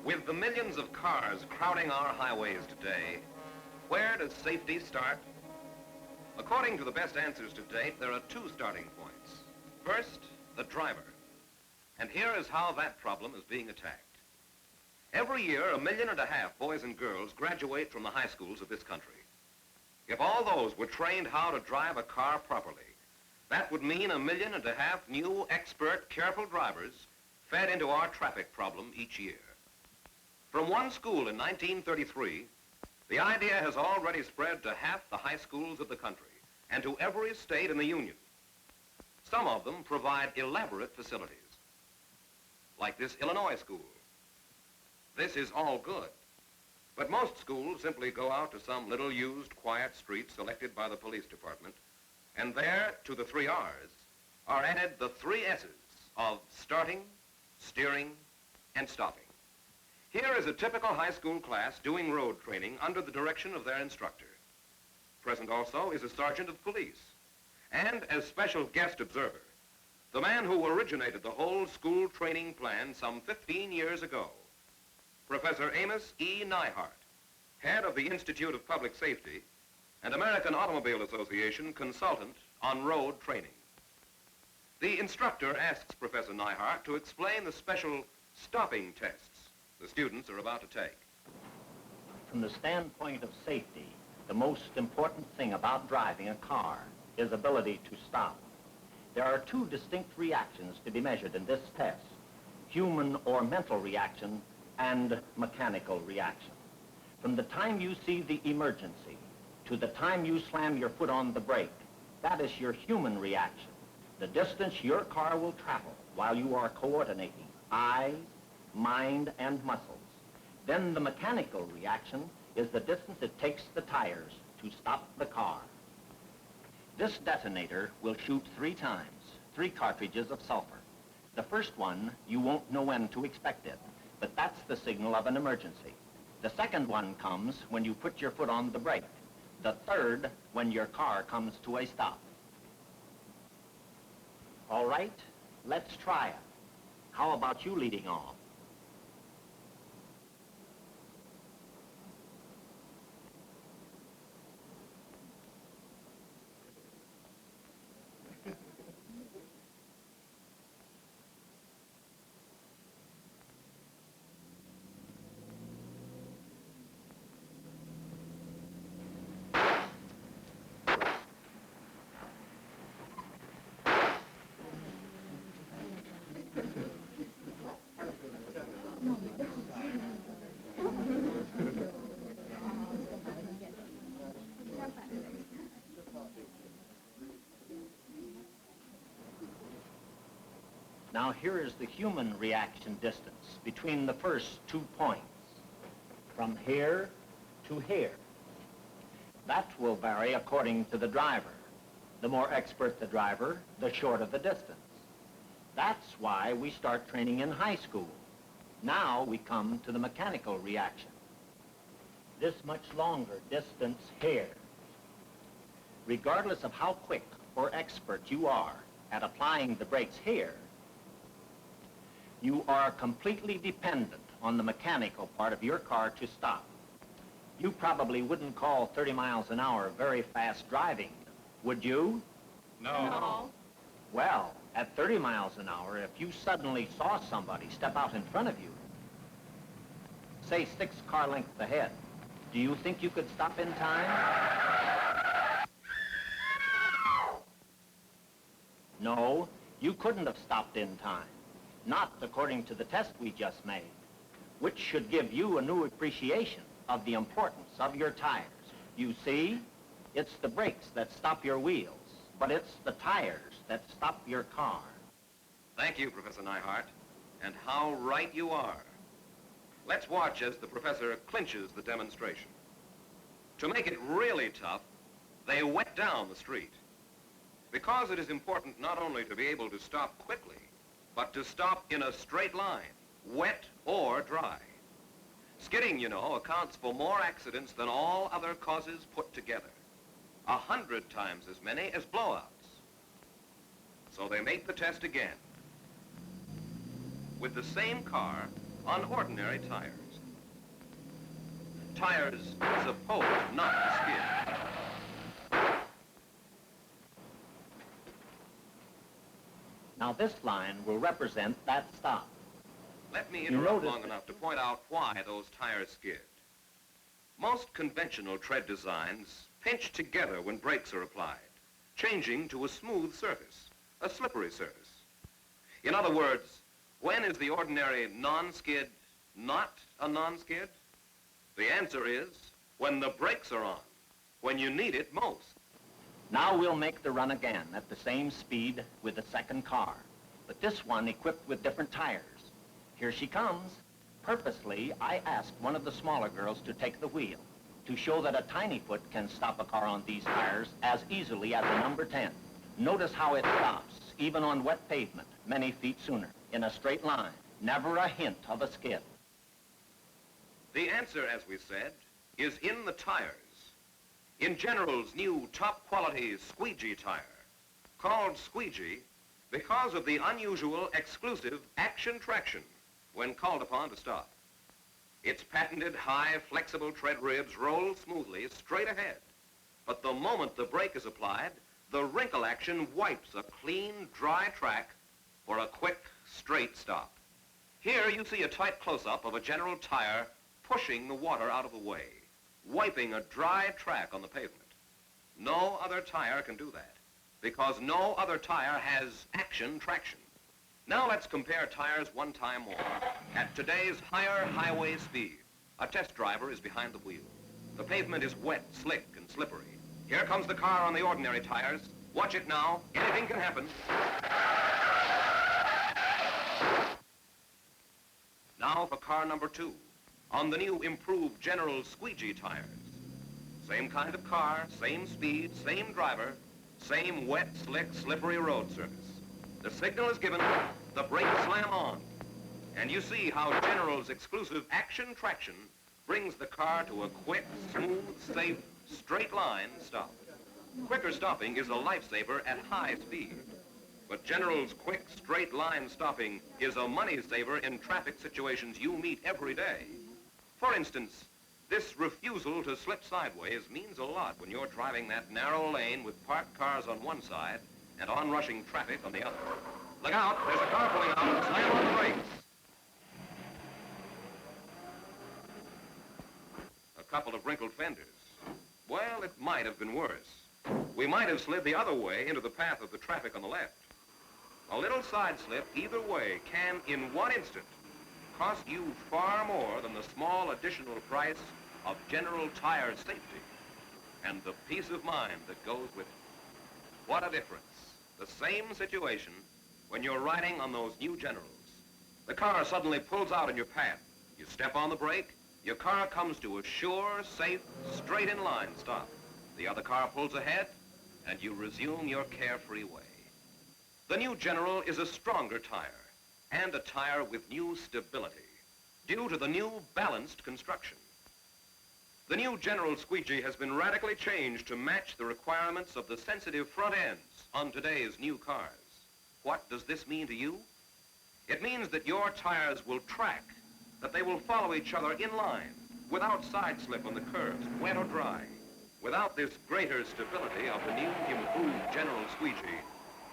With the millions of cars crowding our highways today, where does safety start? According to the best answers to date, there are two starting points. First, the driver. And here is how that problem is being attacked. Every year, 1.5 million boys and girls graduate from the high schools of this country. If all those were trained how to drive a car properly, that would mean 1.5 million new expert, careful drivers fed into our traffic problem each year. From one school in 1933, the idea has already spread to half the high schools of the country and to every state in the Union. Some of them provide elaborate facilities, like this Illinois school. This is all good, but most schools simply go out to some little used, quiet street selected by the police department, and there, to the 3 R's, are added the 3 S's of starting, steering, and stopping. Here is a typical high school class doing road training under the direction of their instructor. Present also is a sergeant of police, and as special guest observer, the man who originated the whole school training plan some 15 years ago, Professor Amos E. Neihart, head of the Institute of Public Safety and American Automobile Association consultant on road training. The instructor asks Professor Neihart to explain the special stopping tests the students are about to take. From the standpoint of safety, the most important thing about driving a car is ability to stop. There are 2 distinct reactions to be measured in this test: human or mental reaction and mechanical reaction. From the time you see the emergency to the time you slam your foot on the brake, that is your human reaction, the distance your car will travel while you are coordinating eyes, mind, and muscles. Then the mechanical reaction is the distance it takes the tires to stop the car. This detonator will shoot 3 times, 3 cartridges of sulfur. The first one, you won't know when to expect it, but that's the signal of an emergency. The second one comes when you put your foot on the brake. The third, when your car comes to a stop. All right, let's try it. How about you leading off? Now here is the human reaction distance between the first 2 points, from here to here. That will vary according to the driver. The more expert the driver, the shorter the distance. That's why we start training in high school. Now we come to the mechanical reaction. This much longer distance here. Regardless of how quick or expert you are at applying the brakes here, you are completely dependent on the mechanical part of your car to stop. You probably wouldn't call 30 miles an hour very fast driving, would you? No. Well, at 30 miles an hour, if you suddenly saw somebody step out in front of you, say 6 car lengths ahead, do you think you could stop in time? No, you couldn't have stopped in time. Not according to the test we just made, which should give you a new appreciation of the importance of your tires. You see, it's the brakes that stop your wheels, but it's the tires that stop your car. Thank you, Professor Neihart, and how right you are. Let's watch as the professor clinches the demonstration. To make it really tough, they wet down the street, because it is important not only to be able to stop quickly, but to stop in a straight line, wet or dry. Skidding, you know, accounts for more accidents than all other causes put together. 100 times as many as blowouts. So they make the test again. With the same car, on ordinary tires. Tires supposed not to skid. Now this line will represent that stop. Let me interrupt long enough to point out why those tires skid. Most conventional tread designs pinch together when brakes are applied, changing to a smooth surface, a slippery surface. In other words, when is the ordinary non-skid not a non-skid? The answer is when the brakes are on, when you need it most. Now we'll make the run again at the same speed with the second car, but this one equipped with different tires. Here she comes. Purposely, I asked one of the smaller girls to take the wheel to show that a tiny foot can stop a car on these tires as easily as a number 10. Notice how it stops, even on wet pavement, many feet sooner, in a straight line. Never a hint of a skid. The answer, as we said, is in the tires. In General's new top-quality Squeegee tire, called Squeegee because of the unusual, exclusive action traction when called upon to stop. Its patented high, flexible tread ribs roll smoothly straight ahead. But the moment the brake is applied, the wrinkle action wipes a clean, dry track for a quick, straight stop. Here you see a tight close-up of a General tire pushing the water out of the way, wiping a dry track on the pavement. No other tire can do that, because no other tire has action traction. Now let's compare tires one time more. At today's higher highway speed, a test driver is behind the wheel. The pavement is wet, slick, and slippery. Here comes the car on the ordinary tires. Watch it now. Anything can happen. Now for car number 2, on the new improved General Squeegee tires. Same kind of car, same speed, same driver, same wet, slick, slippery road surface. The signal is given, the brakes slam on, and you see how General's exclusive action traction brings the car to a quick, smooth, safe, straight line stop. Quicker stopping is a lifesaver at high speed, but General's quick, straight line stopping is a money saver in traffic situations you meet every day. For instance, this refusal to slip sideways means a lot when you're driving that narrow lane with parked cars on one side and onrushing traffic on the other. Look out, there's a car pulling out. Slam on the brakes. A couple of wrinkled fenders. Well, it might have been worse. We might have slid the other way into the path of the traffic on the left. A little side slip either way can, in one instant, cost you far more than the small additional price of General Tire safety and the peace of mind that goes with it. What a difference. The same situation when you're riding on those new Generals. The car suddenly pulls out in your path. You step on the brake, your car comes to a sure, safe, straight-in-line stop. The other car pulls ahead, and you resume your carefree way. The new General is a stronger tire, and a tire with new stability, due to the new balanced construction. The new General Squeegee has been radically changed to match the requirements of the sensitive front ends on today's new cars. What does this mean to you? It means that your tires will track, that they will follow each other in line, without side slip on the curves, wet or dry. Without this greater stability of the new improved General Squeegee,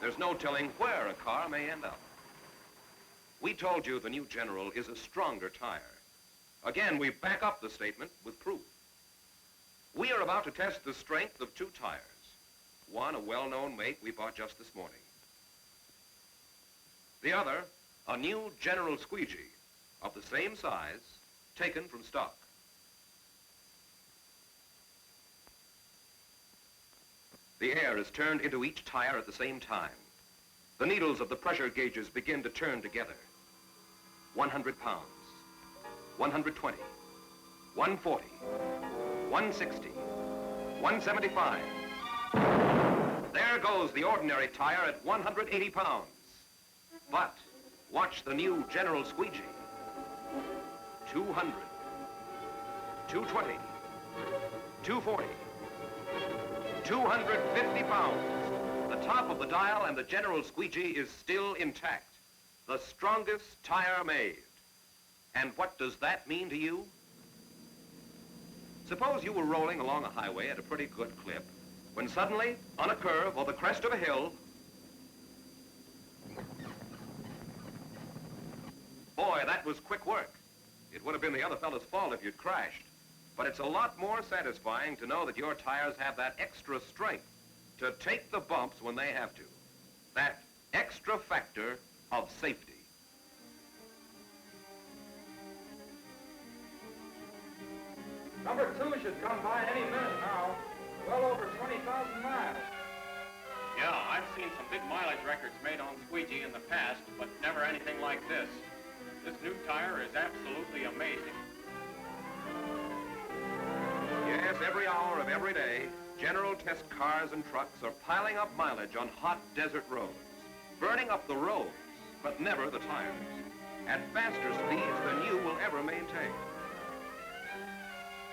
there's no telling where a car may end up. We told you the new General is a stronger tire. Again, we back up the statement with proof. We are about to test the strength of 2 tires. One, a well-known make we bought just this morning. The other, a new General Squeegee of the same size, taken from stock. The air is turned into each tire at the same time. The needles of the pressure gauges begin to turn together. 100 pounds, 120, 140, 160, 175. There goes the ordinary tire at 180 pounds. But watch the new General Squeegee. 200, 220, 240, 250 pounds. The top of the dial and the General Squeegee is still intact. The strongest tire made. And what does that mean to you? Suppose you were rolling along a highway at a pretty good clip, when suddenly, on a curve or the crest of a hill, boy, that was quick work. It would have been the other fellow's fault if you'd crashed. But it's a lot more satisfying to know that your tires have that extra strength to take the bumps when they have to. That extra factor of safety. Number 2 should come by any minute now. Well over 20,000 miles. Yeah, I've seen some big mileage records made on Squeegee in the past, but never anything like this. This new tire is absolutely amazing. Yes, every hour of every day, General test cars and trucks are piling up mileage on hot desert roads, burning up the roads, but never the tires, at faster speeds than you will ever maintain.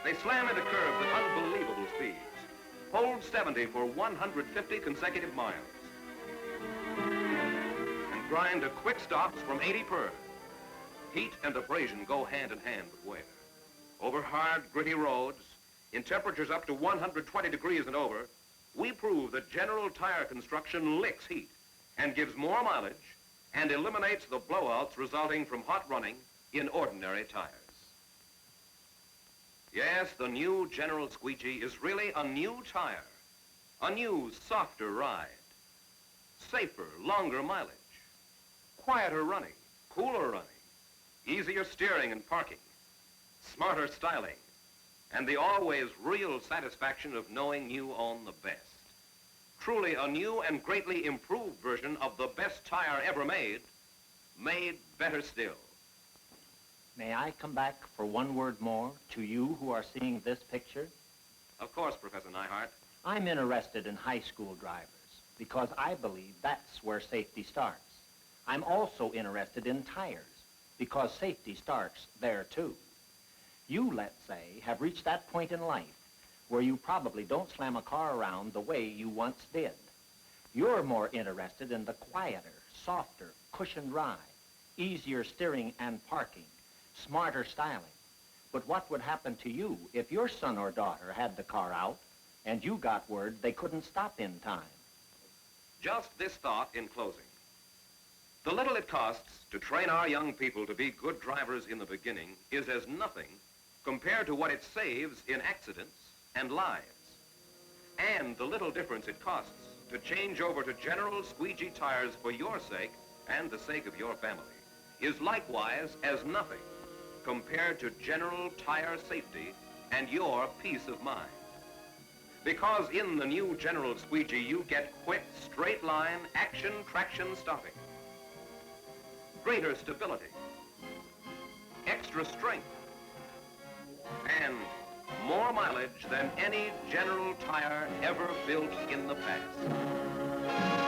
They slam into curves at unbelievable speeds, hold 70 for 150 consecutive miles, and grind to quick stops from 80 per. Heat and abrasion go hand in hand with wear. Over hard, gritty roads, in temperatures up to 120 degrees and over, we prove that General tire construction licks heat and gives more mileage and eliminates the blowouts resulting from hot running in ordinary tires. Yes, the new General Squeegee is really a new tire, a new, softer ride, safer, longer mileage, quieter running, cooler running, easier steering and parking, smarter styling, and the always real satisfaction of knowing you own the best. Truly a new and greatly improved version of the best tire ever made better still. May I come back for one word more to you who are seeing this picture? Of course, Professor Neihart. I'm interested in high school drivers because I believe that's where safety starts. I'm also interested in tires because safety starts there too. You, let's say, have reached that point in life where you probably don't slam a car around the way you once did. You're more interested in the quieter, softer, cushioned ride, easier steering and parking, smarter styling. But what would happen to you if your son or daughter had the car out and you got word they couldn't stop in time? Just this thought in closing. The little it costs to train our young people to be good drivers in the beginning is as nothing compared to what it saves in accidents and lives. And the little difference it costs to change over to General Squeegee tires for your sake and the sake of your family is likewise as nothing compared to General tire safety and your peace of mind. Because in the new General Squeegee, you get quick, straight line, action, traction stopping, greater stability, extra strength, and more mileage than any General tire ever built in the past.